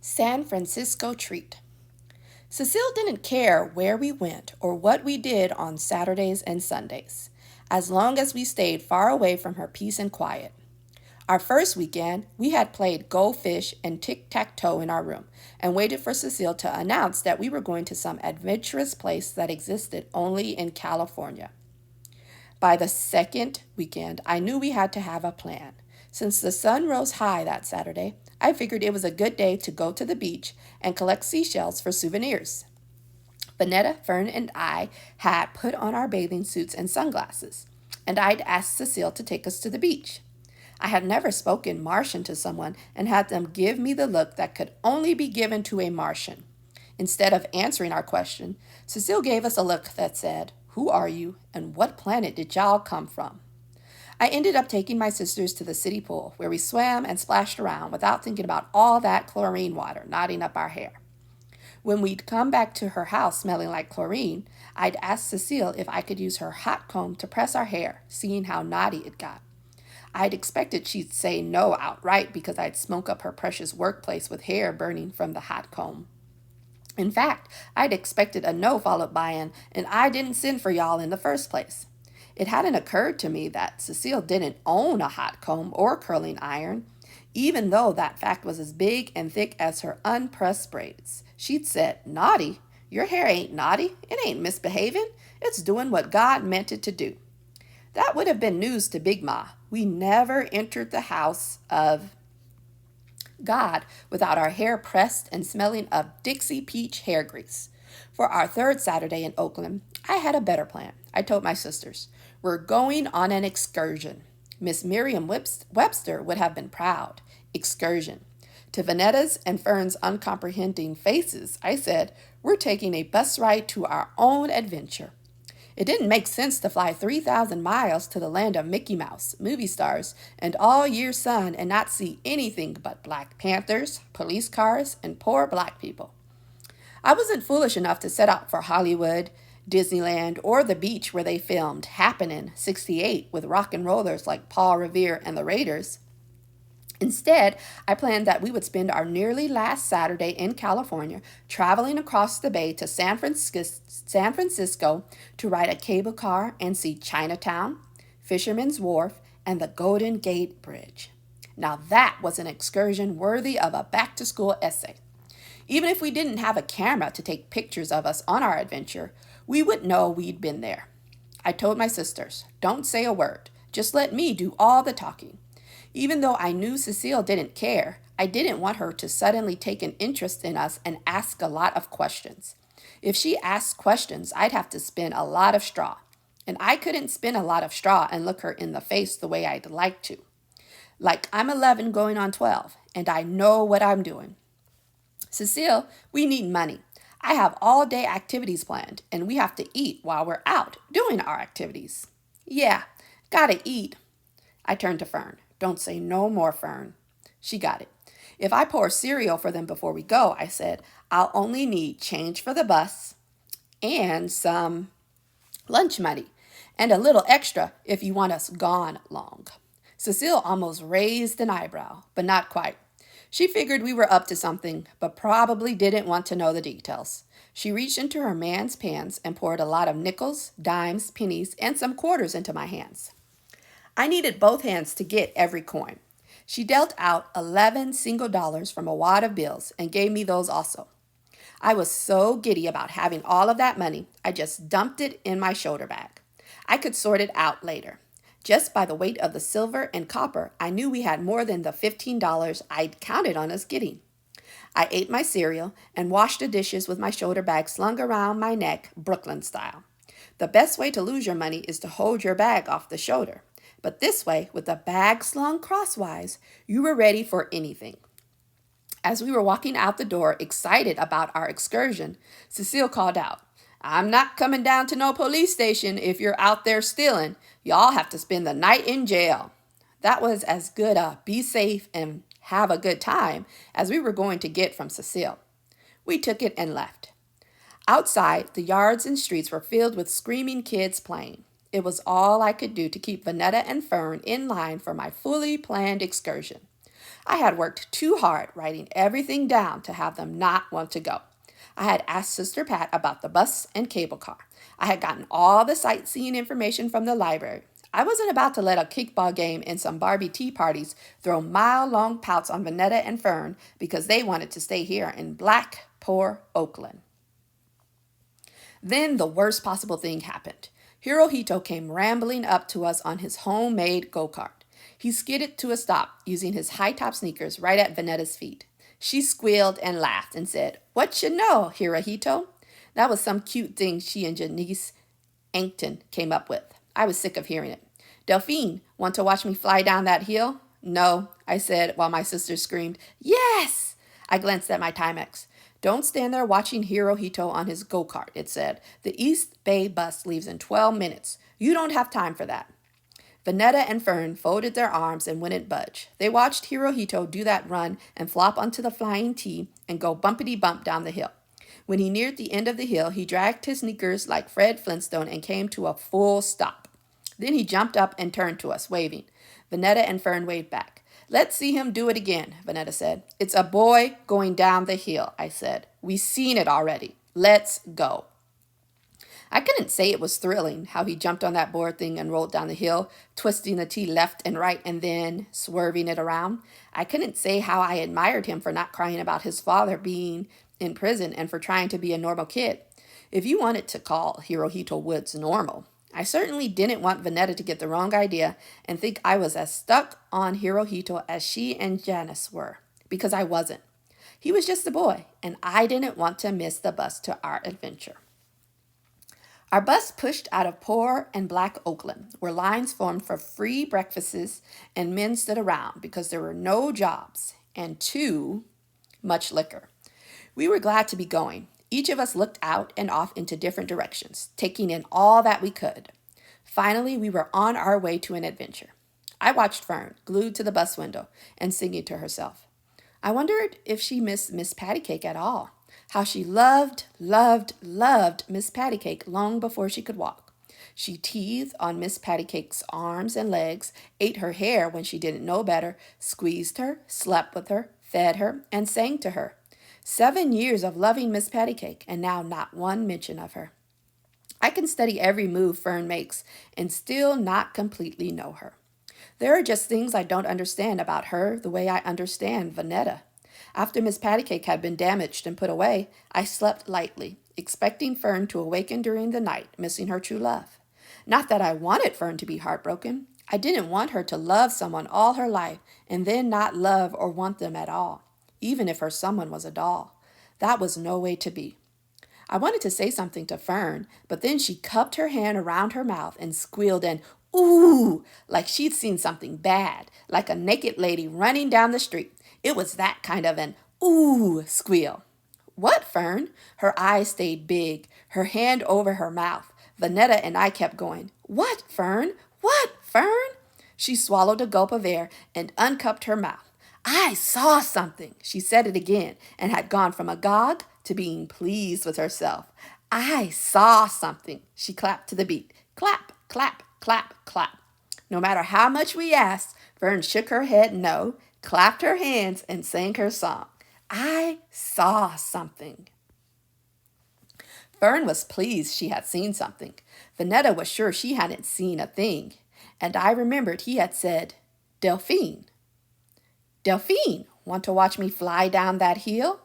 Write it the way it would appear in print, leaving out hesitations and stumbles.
San Francisco treat. Cecile didn't care where we went or what we did on Saturdays and Sundays, as long as we stayed far away from her peace and quiet. Our first weekend, we had played Go Fish and Tic-Tac-Toe in our room and waited for Cecile to announce that we were going to some adventurous place that existed only in California. By the second weekend, I knew we had to have a plan. Since the sun rose high that Saturday, I figured it was a good day to go to the beach and collect seashells for souvenirs. Vanetta, Fern, and I had put on our bathing suits and sunglasses, and I'd asked Cecile to take us to the beach. I had never spoken Martian to someone and had them give me the look that could only be given to a Martian. Instead of answering our question, Cecile gave us a look that said, "Who are you and what planet did y'all come from?" I ended up taking my sisters to the city pool where we swam and splashed around without thinking about all that chlorine water knotting up our hair. When we'd come back to her house smelling like chlorine, I'd ask Cecile if I could use her hot comb to press our hair, seeing how knotty it got. I'd expected she'd say no outright because I'd smoke up her precious workplace with hair burning from the hot comb. In fact, I'd expected a no followed by and I didn't send for y'all in the first place. It hadn't occurred to me that Cecile didn't own a hot comb or curling iron, even though that fact was as big and thick as her unpressed braids. She'd said, "Naughty? Your hair ain't naughty. It ain't misbehaving. It's doing what God meant it to do." That would have been news to Big Ma. We never entered the house of God without our hair pressed and smelling of Dixie Peach hair grease. For our third Saturday in Oakland, I had a better plan. I told my sisters, "We're going on an excursion." Miss Miriam Webster would have been proud. Excursion. To Vanetta's and Fern's uncomprehending faces, I said, "We're taking a bus ride to our own adventure." It didn't make sense to fly 3,000 miles to the land of Mickey Mouse, movie stars, and all year sun and not see anything but Black Panthers, police cars, and poor black people. I wasn't foolish enough to set out for Hollywood, Disneyland, or the beach where they filmed Happenin' 68 with rock and rollers like Paul Revere and the Raiders. Instead, I planned that we would spend our nearly last Saturday in California traveling across the bay to San Francisco to ride a cable car and see Chinatown, Fisherman's Wharf, and the Golden Gate Bridge. Now that was an excursion worthy of a back-to-school essay. Even if we didn't have a camera to take pictures of us on our adventure, we would know we'd been there. I told my sisters, "Don't say a word. Just let me do all the talking." Even though I knew Cecile didn't care, I didn't want her to suddenly take an interest in us and ask a lot of questions. If she asked questions, I'd have to spin a lot of straw. And I couldn't spin a lot of straw and look her in the face the way I'd like to. Like I'm 11 going on 12, and I know what I'm doing. "Cecile, we need money. I have all day activities planned, and we have to eat while we're out doing our activities." "Yeah, gotta eat." I turned to Fern. "Don't say no more, Fern." She got it. "If I pour cereal for them before we go," I said, "I'll only need change for the bus and some lunch money and a little extra if you want us gone long." Cecile almost raised an eyebrow, but not quite. She figured we were up to something, but probably didn't want to know the details. She reached into her man's pants and poured a lot of nickels, dimes, pennies, and some quarters into my hands. I needed both hands to get every coin. She dealt out 11 single dollars from a wad of bills and gave me those also. I was so giddy about having all of that money, I just dumped it in my shoulder bag. I could sort it out later. Just by the weight of the silver and copper, I knew we had more than the $15 I'd counted on us getting. I ate my cereal and washed the dishes with my shoulder bag slung around my neck, Brooklyn style. The best way to lose your money is to hold your bag off the shoulder. But this way, with the bag slung crosswise, you were ready for anything. As we were walking out the door, excited about our excursion, Cecile called out, "I'm not coming down to no police station if you're out there stealing. Y'all have to spend the night in jail." That was as good a be safe and have a good time as we were going to get from Cecile. We took it and left. Outside, the yards and streets were filled with screaming kids playing. It was all I could do to keep Vanetta and Fern in line for my fully planned excursion. I had worked too hard writing everything down to have them not want to go. I had asked Sister Pat about the bus and cable car. I had gotten all the sightseeing information from the library. I wasn't about to let a kickball game and some Barbie tea parties throw mile-long pouts on Vanetta and Fern because they wanted to stay here in black, poor Oakland. Then the worst possible thing happened. Hirohito came rambling up to us on his homemade go-kart. He skidded to a stop, using his high-top sneakers right at Vanetta's feet. She squealed and laughed and said, "What you know, Hirohito?" That was some cute thing she and Janice Ankton came up with. I was sick of hearing it. "Delphine, want to watch me fly down that hill?" "No," I said while my sister screamed, "Yes!" I glanced at my Timex. "Don't stand there watching Hirohito on his go-kart," it said. "The East Bay bus leaves in 12 minutes. You don't have time for that." Vanetta and Fern folded their arms and wouldn't budge. They watched Hirohito do that run and flop onto the flying T and go bumpity-bump down the hill. When he neared the end of the hill, he dragged his sneakers like Fred Flintstone and came to a full stop. Then he jumped up and turned to us, waving. Vanetta and Fern waved back. "Let's see him do it again," Vanetta said. "It's a boy going down the hill," I said. "We've seen it already. Let's go." I couldn't say it was thrilling how he jumped on that board thing and rolled down the hill, twisting the T left and right and then swerving it around. I couldn't say how I admired him for not crying about his father being in prison and for trying to be a normal kid. If you wanted to call Hirohito Woods normal. I certainly didn't want Vanetta to get the wrong idea and think I was as stuck on Hirohito as she and Janice were, because I wasn't. He was just a boy, and I didn't want to miss the bus to our adventure. Our bus pushed out of poor and black Oakland, where lines formed for free breakfasts and men stood around because there were no jobs and too much liquor. We were glad to be going. Each of us looked out and off into different directions, taking in all that we could. Finally, we were on our way to an adventure. I watched Fern, glued to the bus window and singing to herself. I wondered if she missed Miss Pattycake at all. How she loved Miss Pattycake long before she could walk. She teethed on Miss Pattycake's arms and legs, ate her hair when she didn't know better, squeezed her, slept with her, fed her, and sang to her. 7 years of loving Miss Pattycake, and now not one mention of her. I can study every move Fern makes and still not completely know her. There are just things I don't understand about her the way I understand Vanetta. After Miss Pattycake had been damaged and put away, I slept lightly, expecting Fern to awaken during the night, missing her true love. Not that I wanted Fern to be heartbroken. I didn't want her to love someone all her life and then not love or want them at all, even if her someone was a doll. That was no way to be. I wanted to say something to Fern, but then she cupped her hand around her mouth and squealed an "ooh," like she'd seen something bad, like a naked lady running down the street. It was that kind of an "ooh" squeal. "What, Fern?" Her eyes stayed big, her hand over her mouth. Vanetta and I kept going. "What, Fern? What, Fern?" She swallowed a gulp of air and uncupped her mouth. "I saw something." She said it again and had gone from agog to being pleased with herself. "I saw something." She clapped to the beat. Clap, clap, clap, clap. No matter how much we asked, Fern shook her head no, clapped her hands, and sang her song. I saw something. Fern was pleased she had seen something. Vanetta was sure she hadn't seen a thing. And I remembered he had said, "Delphine. Delphine, want to watch me fly down that hill?"